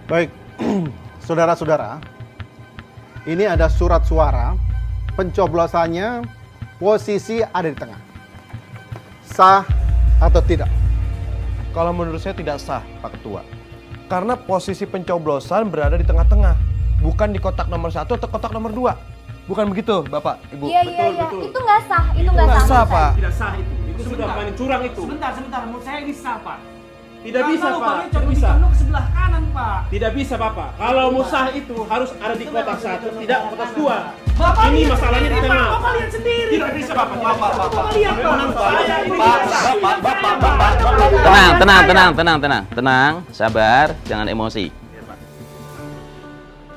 Baik, saudara-saudara, ini ada surat suara, pencoblosannya posisi ada di tengah. Sah atau tidak? Kalau menurut saya tidak sah, Pak Ketua. Karena posisi pencoblosan berada di tengah-tengah, bukan di kotak nomor 1 atau kotak nomor 2. Bukan begitu, Bapak, Ibu? Iya. Itu nggak sah, itu nggak Nggak sah, sah. Pak. Tidak sah itu. Itu sudah paling curang itu. Sebentar, menurut saya ini sah, Pak. Tidak bisa, Pak. Lubangnya Tidak cuma bisa. dicondong ke sebelah kanan, Pak. Tidak bisa, Bapak. Kalau mau sah itu harus ada di kotak 1, tidak kotak 2. Bapak Ini lihat masalahnya di sendiri, tengah. Pak. Bapak lihat sendiri. Tidak bisa, Bapak. Bapak lihat, Pak. Saya ini Tenang, sabar, jangan emosi.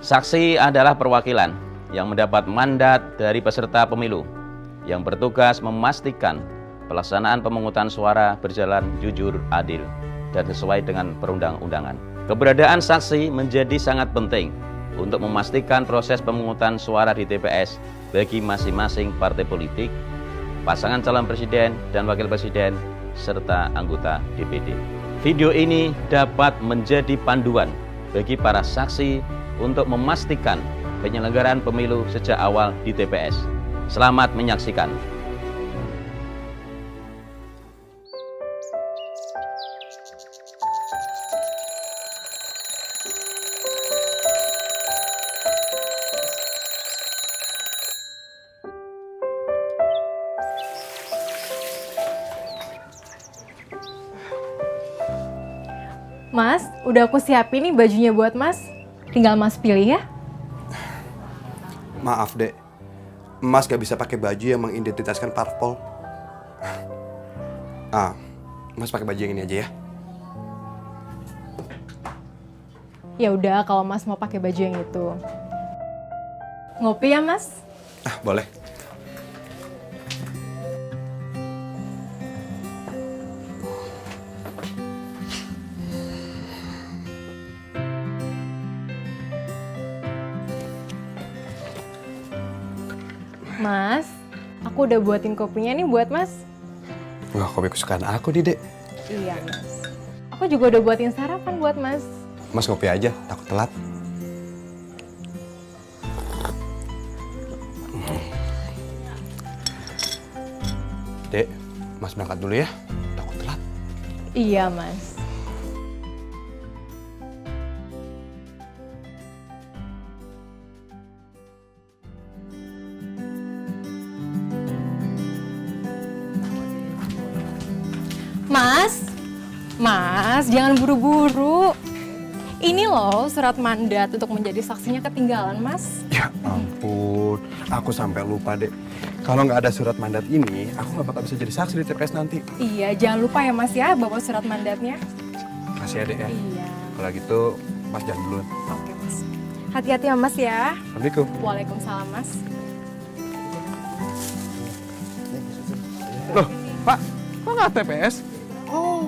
Saksi adalah perwakilan yang mendapat mandat dari peserta pemilu yang bertugas memastikan pelaksanaan pemungutan suara berjalan jujur, adil, dan sesuai dengan perundang-undangan. Keberadaan saksi menjadi sangat penting untuk memastikan proses pemungutan suara di TPS bagi masing-masing partai politik, pasangan calon presiden dan wakil presiden, serta anggota DPD. Video ini dapat menjadi panduan bagi para saksi untuk memastikan penyelenggaraan pemilu sejak awal di TPS. Selamat menyaksikan. Mas, udah aku siapin nih bajunya buat Mas. Tinggal Mas pilih ya. Maaf, Dek. Mas gak bisa pakai baju yang mengidentitaskan parpol. Mas pakai baju yang ini aja ya. Ya udah, kalau Mas mau pakai baju yang itu. Ngopi ya, Mas? Boleh. Mas, aku udah buatin kopinya nih buat Mas. Wah, kopi kesukaan aku nih, Dek. Iya, Mas. Aku juga udah buatin sarapan buat Mas. Mas ngopi aja, takut telat. Dek, Mas berangkat dulu ya, takut telat. Iya, Mas. Mas, jangan buru-buru. Ini loh surat mandat untuk menjadi saksinya ketinggalan, Mas. Ya ampun, aku sampai lupa, Dek. Kalau nggak ada surat mandat ini, aku nggak bakal bisa jadi saksi di TPS nanti. Iya, jangan lupa ya, Mas ya, bawa surat mandatnya. Makasih ya, Dek ya. Iya. Kalau gitu, Mas jalan duluan. Oke, Mas. Hati-hati ya, Mas ya. Assalamualaikum. Waalaikumsalam, Mas. Loh, Pak, kok nggak TPS? Oh,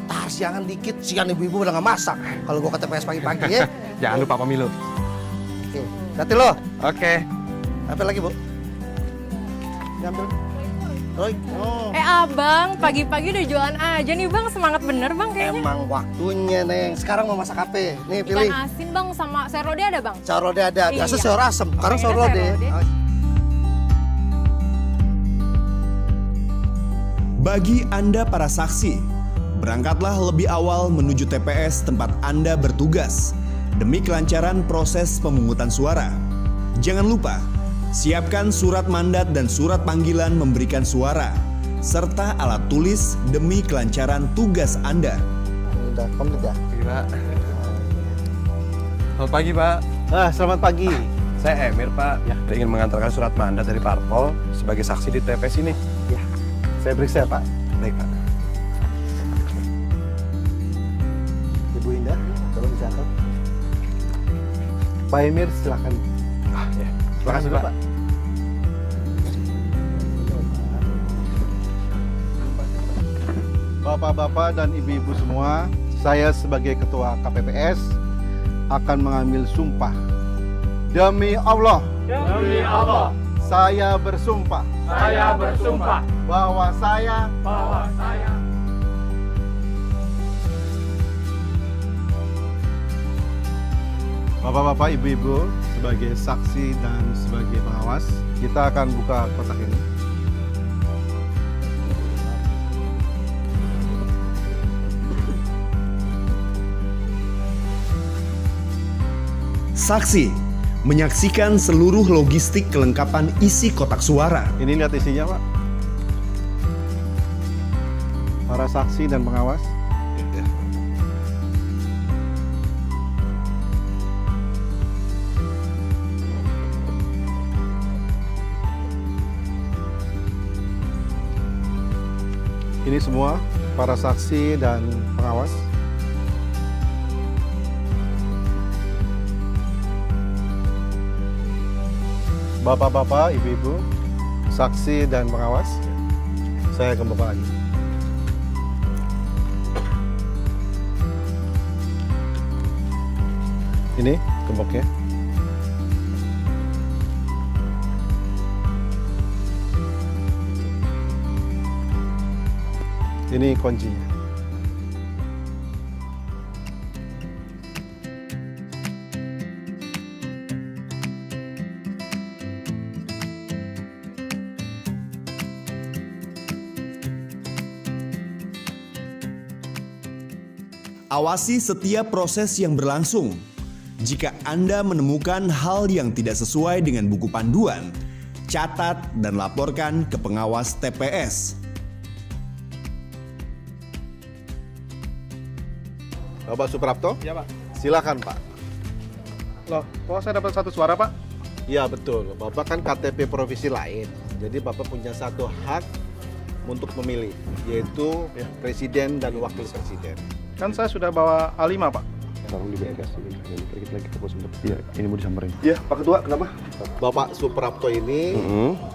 ntar siangan dikit, siang ibu-ibu udah nggak masak. Kalau gua ke TPS pagi-pagi ya. Jangan lupa pemilu. Oke, hati lo. Oke. Apa lagi, Bu? Diambil. Roy. Oh. Abang, pagi-pagi udah jualan aja nih, Bang. Semangat bener, Bang, kayaknya. Emang waktunya, Neng. Sekarang mau masak apa? Nih, pilih. Ikan asin, Bang, sama sayur lodeh ada, Bang? Sayur lodeh ada. Biasa Iya. sayur asem. Sekarang sayur Sayur lodeh. lodeh. Bagi Anda para saksi, berangkatlah lebih awal menuju TPS tempat Anda bertugas demi kelancaran proses pemungutan suara. Jangan lupa, siapkan surat mandat dan surat panggilan memberikan suara, serta alat tulis demi kelancaran tugas Anda. Udah komplit ya? Iya, Pak. Selamat pagi, Pak. Selamat pagi. Saya Emir, Pak. Ya. Saya ingin mengantarkan surat mandat dari Parpol sebagai saksi di TPS ini. Ya, saya periksa ya, Pak. Baik, Pak. Ibu Indah, tolong dicatat. Pak Emir, silakan. Ya. Terima kasih, Pak. Bapak-bapak dan ibu-ibu semua, saya sebagai Ketua KPPS akan mengambil sumpah. Demi Allah. Demi Allah, Saya bersumpah saya bersumpah bahwa saya Bapak-bapak, ibu-ibu, sebagai saksi dan sebagai pengawas, kita akan buka kotak ini. Saksi menyaksikan seluruh logistik kelengkapan isi kotak suara. Ini lihat isinya, Pak. Para saksi dan pengawas. Ini semua para saksi dan pengawas. Bapak-bapak, ibu-ibu, saksi dan pengawas, saya akan buka lagi. Ini gemboknya. Ini kuncinya. Awasi setiap proses yang berlangsung. Jika Anda menemukan hal yang tidak sesuai dengan buku panduan, catat dan laporkan ke pengawas TPS. Bapak Suprapto? Ya, Pak. Silakan, Pak. Loh, kok saya dapat satu suara, Pak? Iya, betul. Bapak kan KTP provinsi lain. Jadi Bapak punya satu hak untuk memilih, yaitu presiden dan wakil presiden. Kan saya sudah bawa A5, Pak. Tolong di BNS ini, dikit lagi ke pos untuk. Iya, ini mau disamperin. Iya, Pak Ketua, kenapa? Bapak Suprapto ini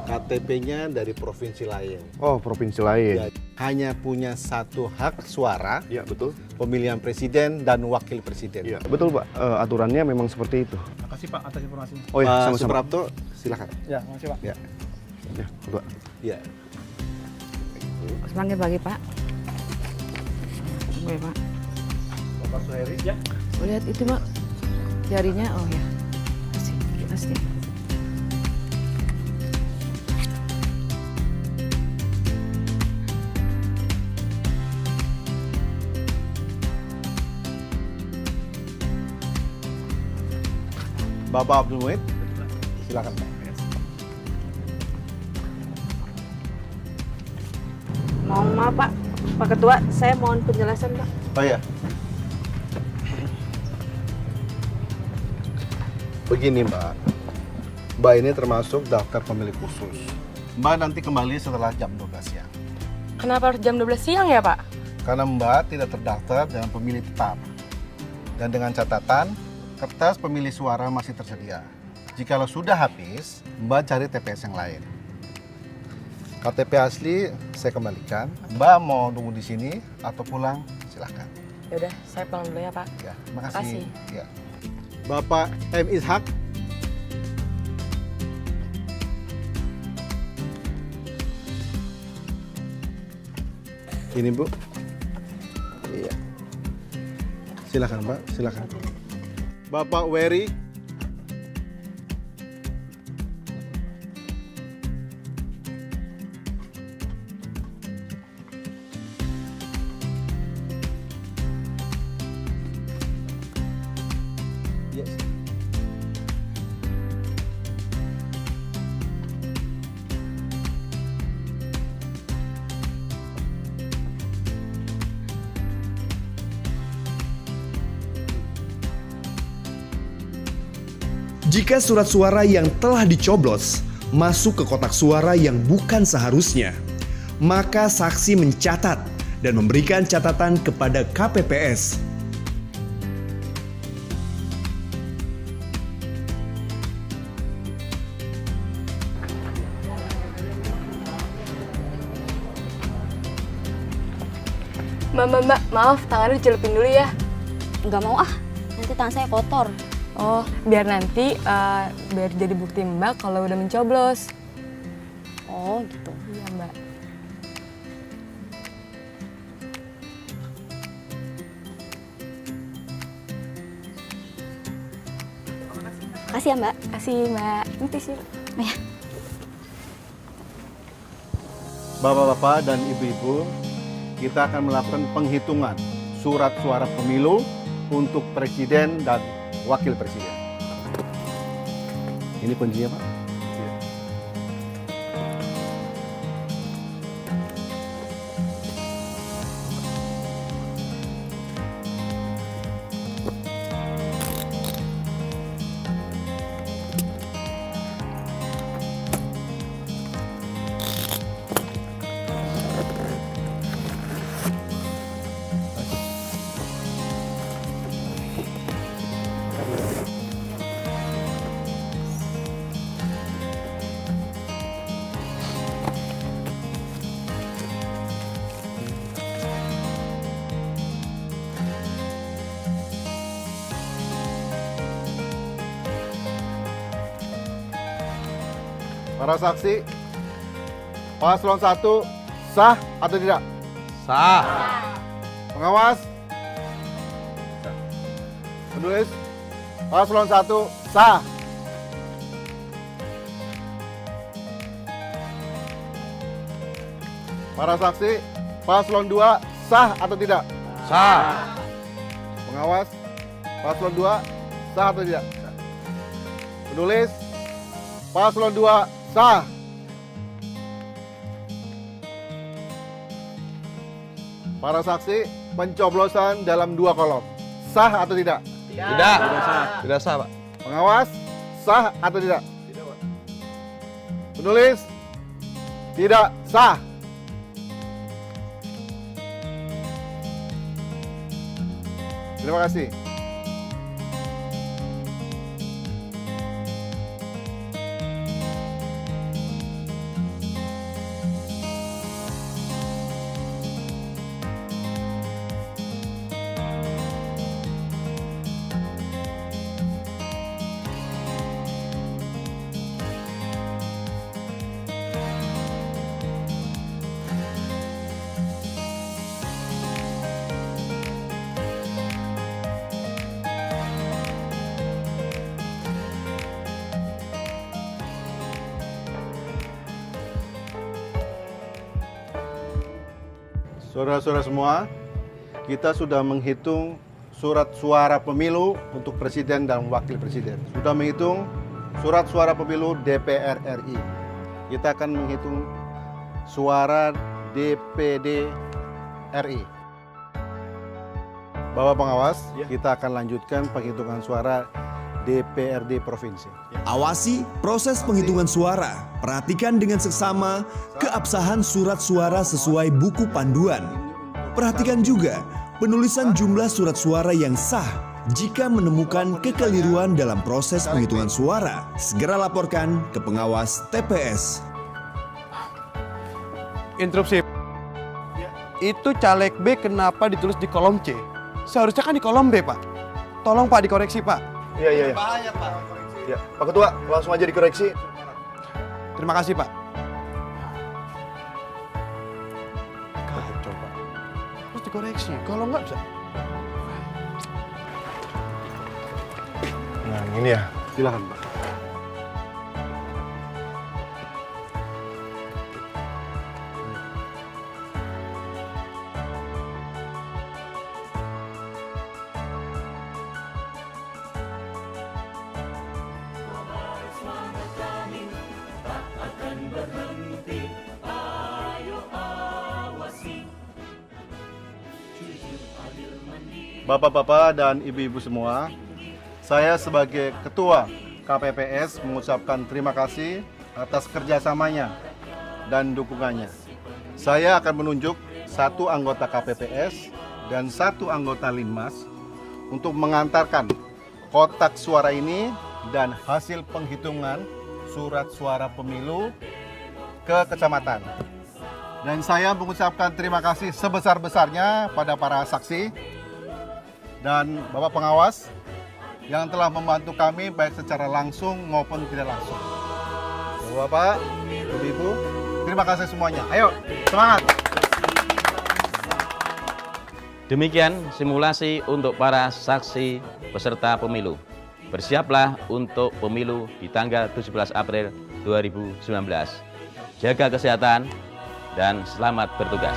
KTP-nya dari provinsi lain. Oh, provinsi lain. Ya, hanya punya satu hak suara, Iya, betul. pemilihan presiden dan wakil presiden. Iya, betul, Pak. Aturannya memang seperti itu. Makasih Pak atas informasinya. Oh iya, Pak sama-sama. Suprapto, silakan. Ya, makasih Pak. Ya, Ya, Ketua. ya. Semangat pagi Pak. Oke Pak. Bapak Suheri. Ya. Oh, lihat itu Pak. Jarinya, oh ya. Pasti. Bapak Abdul Muid, silakan, Pak. Mohon maaf Pak. Pak Ketua, saya mohon penjelasan Pak. Oh ya. Begini Mbak, Mbak ini termasuk daftar pemilih khusus. Mbak nanti kembali setelah jam 12 siang. Kenapa harus jam 12 siang ya, Pak? Karena Mbak tidak terdaftar dengan pemilih tetap. Dan dengan catatan, kertas pemilih suara masih tersedia. Jikalau sudah habis, Mbak cari TPS yang lain. KTP asli saya kembalikan. Mbak mau tunggu di sini atau pulang, silahkan. Ya udah, saya pulang dulu ya, Pak. Ya, makasih. Makasih. Ya. Bapak M. Ishak. Ini Bu. Iya. Silakan Mbak, silakan. Bapak Wery. Yes. Jika surat suara yang telah dicoblos masuk ke kotak suara yang bukan seharusnya, maka saksi mencatat dan memberikan catatan kepada KPPS. Mbak, maaf, tangannya dicelupin dulu ya. Nggak mau ah, nanti tangan saya kotor. Oh, biar nanti biar jadi bukti Mbak kalau udah mencoblos. Oh gitu. Iya, Mbak. Makasih ya, Mbak. Kasih Mbak. Ini tisu. Oh, ya. Bapak-bapak dan ibu-ibu, kita akan melakukan penghitungan surat suara pemilu untuk presiden dan wakil presiden. Ini kuncinya, Pak. Para saksi, paslon 1 sah atau tidak? Sah. Pengawas? Penulis? Paslon 1 sah. Para saksi, paslon 2 sah atau tidak? Sah. Pengawas? Paslon 2 sah atau tidak? Penulis? Paslon 2 sah. Para saksi, pencoblosan dalam 2 kolom. Sah atau tidak? Tidak. Tidak sah, Pak. Pengawas, sah atau tidak? Tidak, Pak. Penulis, tidak sah. Terima kasih. Saudara-saudara semua, kita sudah menghitung surat suara pemilu untuk presiden dan wakil presiden. Sudah menghitung surat suara pemilu DPR RI. Kita akan menghitung suara DPD RI. Bapak pengawas, kita akan lanjutkan penghitungan suara DPRD provinsi. Awasi proses penghitungan suara. Perhatikan dengan seksama keabsahan surat suara sesuai buku panduan. Perhatikan juga penulisan jumlah surat suara yang sah. Jika menemukan kekeliruan dalam proses penghitungan suara, segera laporkan ke pengawas TPS. Interupsi. Itu caleg B kenapa ditulis di kolom C? Seharusnya kan di kolom B, Pak. Tolong Pak dikoreksi, Pak. Iya. Bahaya, Pak. Ya, Pak Ketua, langsung aja dikoreksi. Terima kasih, Pak. Kacau, Pak. Terus dikoreksi. Kalau nggak bisa. Nah, ini ya. Silakan, Pak. Bapak-bapak dan ibu-ibu semua, saya sebagai Ketua KPPS mengucapkan terima kasih atas kerjasamanya dan dukungannya. Saya akan menunjuk 1 anggota KPPS dan 1 anggota Linmas untuk mengantarkan kotak suara ini dan hasil penghitungan surat suara pemilu ke kecamatan. Dan saya mengucapkan terima kasih sebesar-besarnya pada para saksi dan Bapak pengawas yang telah membantu kami baik secara langsung maupun tidak langsung. Bapak, Ibu-ibu, terima kasih semuanya. Ayo, semangat! Demikian simulasi untuk para saksi peserta pemilu. Bersiaplah untuk pemilu di tanggal 17 April 2019. Jaga kesehatan dan selamat bertugas.